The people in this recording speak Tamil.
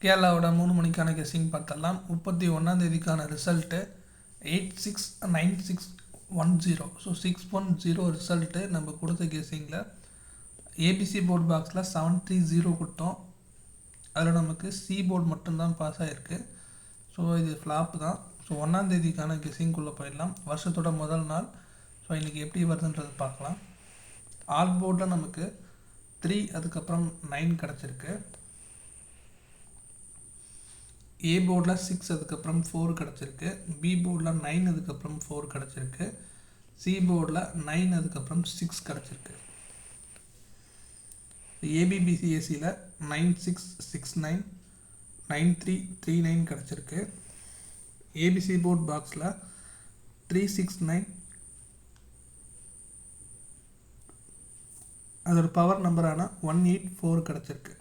கேரளாவோட 3 மணிக்கான கெஸ்ஸிங் பார்த்தலாம். 31ஆம் தேதிக்கான ரிசல்ட்டு 869610. ஸோ 610 ரிசல்ட்டு நம்ம கொடுத்த கெஸ்ஸிங்கில் ஏபிசி போர்ட் பாக்ஸில் 730 கொடுத்தோம். அதில் நமக்கு சி போர்டு மட்டும்தான் பாஸ் ஆகிருக்கு. ஸோ இது ஃப்ளாப் தான். ஸோ 1ஆம் தேதிக்கான கெஸ்ஸிங்குள்ளே போயிடலாம். வருஷத்தோட முதல் நாள். ஸோ இன்றைக்கி எப்படி வருதுன்றது பார்க்கலாம். ஆல் போர்டில் நமக்கு 3 அதுக்கப்புறம் 9 கிடச்சிருக்கு. ஏ போர்டில் 6 அதுக்கப்புறம் 4 கிடச்சிருக்கு. பி போர்டில் 9 அதுக்கப்புறம் 4 கிடச்சிருக்கு. சி போர்டில் 9 அதுக்கப்புறம் 6 கிடச்சிருக்கு. ஏபிபிசிஎஸ்சியில் 9669 9339 கிடச்சிருக்கு. ஏபிசி போர்ட் பாக்ஸில் 369 அதோட பவர் நம்பரான 184 கிடச்சிருக்கு.